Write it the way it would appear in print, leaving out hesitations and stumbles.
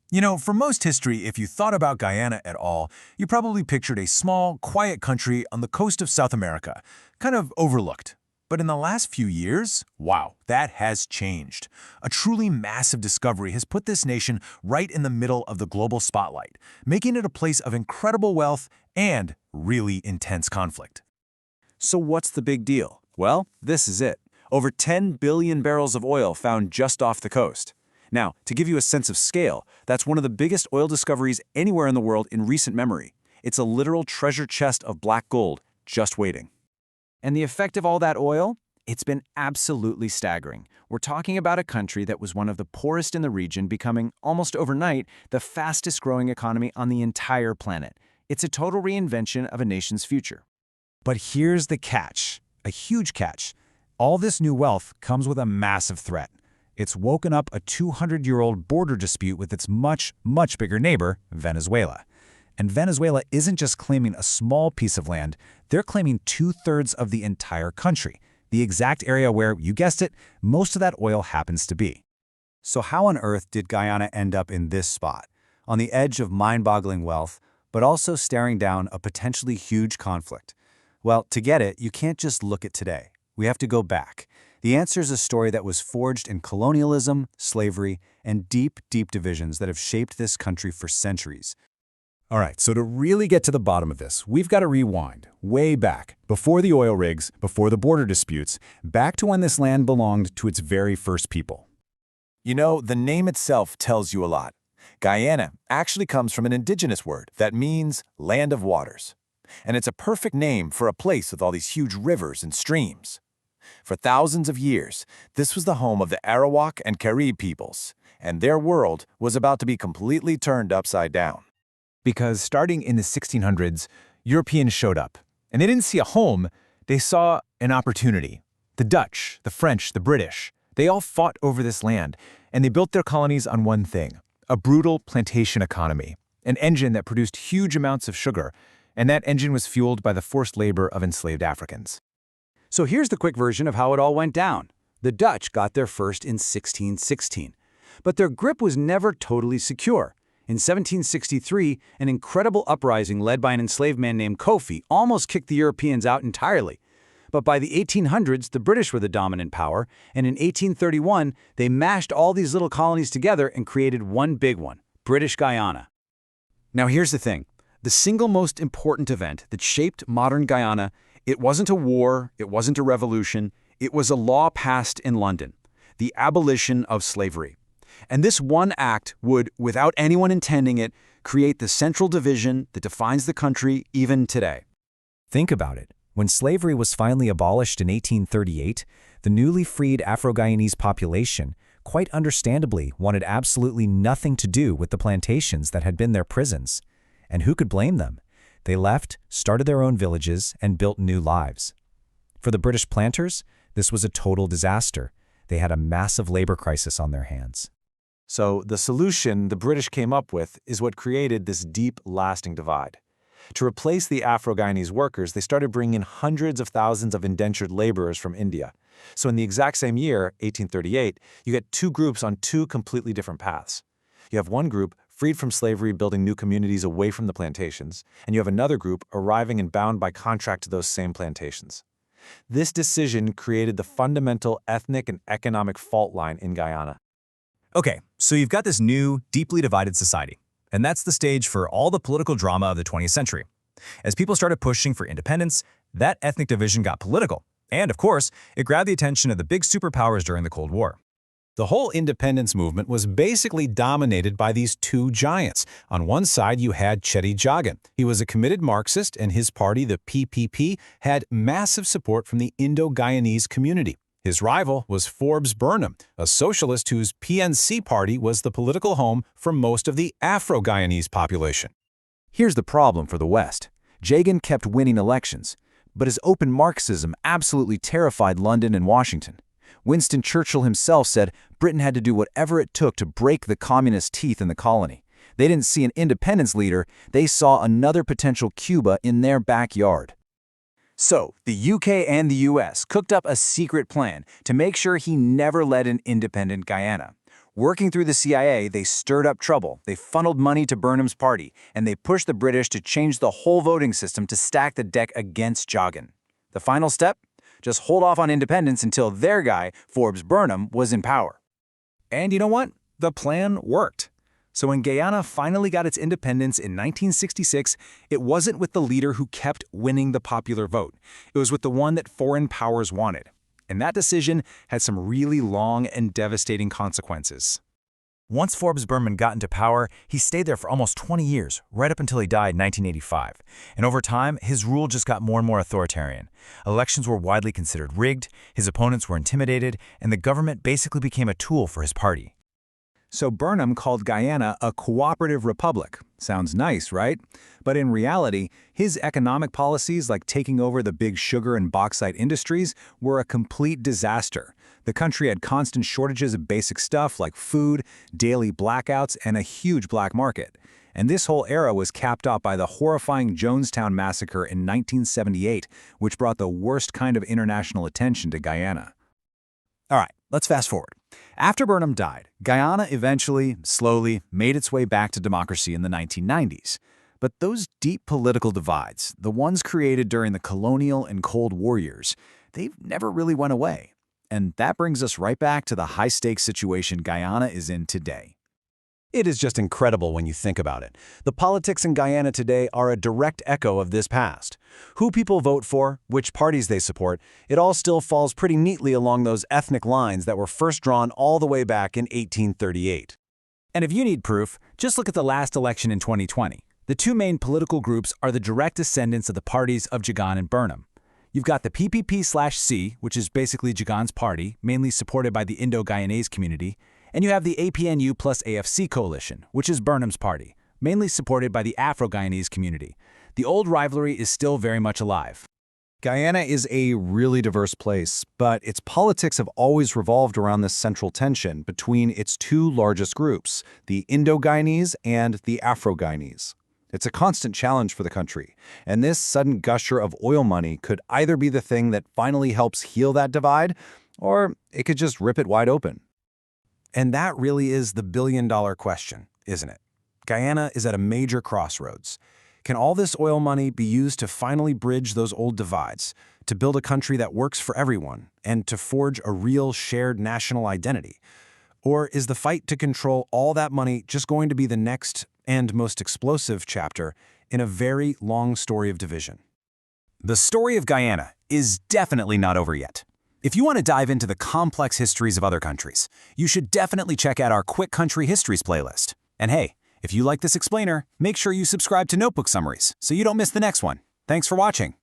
You know, for most history, if you thought about Guyana at all, you probably pictured a small, quiet country on the coast of South America, kind of overlooked. But in the last few years, wow, that has changed. A truly massive discovery has put this nation right in the middle of the global spotlight, making it a place of incredible wealth and really intense conflict. So what's the big deal? Well, this is it. Over 10 billion barrels of oil found just off the coast. Now, to give you a sense of scale, that's one of the biggest oil discoveries anywhere in the world in recent memory. It's a literal treasure chest of black gold just waiting. And the effect of all that oil? It's been absolutely staggering. We're talking about a country that was one of the poorest in the region becoming, almost overnight, the fastest growing economy on the entire planet. It's a total reinvention of a nation's future. But here's the catch, a huge catch. All this new wealth comes with a massive threat. It's woken up a 200-year-old border dispute with its much, much bigger neighbor, Venezuela. And Venezuela isn't just claiming a small piece of land, they're claiming 2/3 of the entire country, the exact area where, you guessed it, most of that oil happens to be. So how on earth did Guyana end up in this spot, on the edge of mind-boggling wealth, but also staring down a potentially huge conflict? Well, to get it, you can't just look at today. We have to go back. The answer is a story that was forged in colonialism, slavery, and deep, deep divisions that have shaped this country for centuries. All right, so to really get to the bottom of this, we've got to rewind, way back, before the oil rigs, before the border disputes, back to when this land belonged to its very first people. You know, the name itself tells you a lot. Guyana actually comes from an indigenous word that means land of waters. And it's a perfect name for a place with all these huge rivers and streams. For thousands of years, this was the home of the Arawak and Carib peoples, and their world was about to be completely turned upside down. Because starting in the 1600s, Europeans showed up, and they didn't see a home, they saw an opportunity. The Dutch, the French, the British, they all fought over this land, and they built their colonies on one thing, a brutal plantation economy, an engine that produced huge amounts of sugar, and that engine was fueled by the forced labor of enslaved Africans. So here's the quick version of how it all went down. The Dutch got there first in 1616, but their grip was never totally secure. In 1763, an incredible uprising led by an enslaved man named Kofi almost kicked the Europeans out entirely. But by the 1800s, the British were the dominant power, and in 1831, they mashed all these little colonies together and created one big one, British Guyana. Now here's the thing. The single most important event that shaped modern Guyana, it wasn't a war, it wasn't a revolution, it was a law passed in London, the abolition of slavery. And this one act would, without anyone intending it, create the central division that defines the country even today. Think about it. When slavery was finally abolished in 1838, the newly freed Afro-Guyanese population, quite understandably, wanted absolutely nothing to do with the plantations that had been their prisons. And who could blame them? They left, started their own villages, and built new lives. For the British planters, this was a total disaster. They had a massive labor crisis on their hands. So the solution the British came up with is what created this deep, lasting divide. To replace the Afro-Guyanese workers, they started bringing in hundreds of thousands of indentured laborers from India. So in the exact same year, 1838, you get two groups on two completely different paths. You have one group freed from slavery, building new communities away from the plantations, and you have another group arriving and bound by contract to those same plantations. This decision created the fundamental ethnic and economic fault line in Guyana. Okay, so you've got this new, deeply divided society. And that's the stage for all the political drama of the 20th century. As people started pushing for independence, that ethnic division got political. And, of course, it grabbed the attention of the big superpowers during the Cold War. The whole independence movement was basically dominated by these two giants. On one side, you had Chetty Jagan. He was a committed Marxist, and his party, the PPP, had massive support from the Indo-Guyanese community. His rival was Forbes Burnham, a socialist whose PNC party was the political home for most of the Afro-Guyanese population. Here's the problem for the West. Jagan kept winning elections, but his open Marxism absolutely terrified London and Washington. Winston Churchill himself said Britain had to do whatever it took to break the communist teeth in the colony. They didn't see an independence leader, they saw another potential Cuba in their backyard. So, the UK and the US cooked up a secret plan to make sure he never led an independent Guyana. Working through the CIA, they stirred up trouble, they funneled money to Burnham's party, and they pushed the British to change the whole voting system to stack the deck against Jagan. The final step? Just hold off on independence until their guy, Forbes Burnham, was in power. And you know what? The plan worked. So when Guyana finally got its independence in 1966, it wasn't with the leader who kept winning the popular vote. It was with the one that foreign powers wanted. And that decision had some really long and devastating consequences. Once Forbes Burnham got into power, he stayed there for almost 20 years, right up until he died in 1985. And over time, his rule just got more and more authoritarian. Elections were widely considered rigged, his opponents were intimidated, and the government basically became a tool for his party. So Burnham called Guyana a cooperative republic. Sounds nice, right? But in reality, his economic policies like taking over the big sugar and bauxite industries were a complete disaster. The country had constant shortages of basic stuff like food, daily blackouts, and a huge black market. And this whole era was capped off by the horrifying Jonestown massacre in 1978, which brought the worst kind of international attention to Guyana. All right, let's fast forward. After Burnham died, Guyana eventually, slowly, made its way back to democracy in the 1990s. But those deep political divides, the ones created during the colonial and Cold War years, they've never really went away. And that brings us right back to the high-stakes situation Guyana is in today. It is just incredible when you think about it. The politics in Guyana today are a direct echo of this past. Who people vote for, which parties they support, it all still falls pretty neatly along those ethnic lines that were first drawn all the way back in 1838. And if you need proof, just look at the last election in 2020. The two main political groups are the direct descendants of the parties of Jagan and Burnham. You've got the PPP/C, which is basically Jagan's party, mainly supported by the Indo-Guyanese community, and you have the APNU plus AFC coalition, which is Burnham's party, mainly supported by the Afro-Guyanese community. The old rivalry is still very much alive. Guyana is a really diverse place, but its politics have always revolved around this central tension between its two largest groups, the Indo-Guyanese and the Afro-Guyanese. It's a constant challenge for the country, and this sudden gusher of oil money could either be the thing that finally helps heal that divide, or it could just rip it wide open. And that really is the billion-dollar question, isn't it? Guyana is at a major crossroads. Can all this oil money be used to finally bridge those old divides, to build a country that works for everyone, and to forge a real shared national identity? Or is the fight to control all that money just going to be the next and most explosive chapter in a very long story of division? The story of Guyana is definitely not over yet. If you want to dive into the complex histories of other countries, you should definitely check out our Quick Country Histories playlist. And hey, if you like this explainer, make sure you subscribe to Notebook Summaries so you don't miss the next one. Thanks for watching.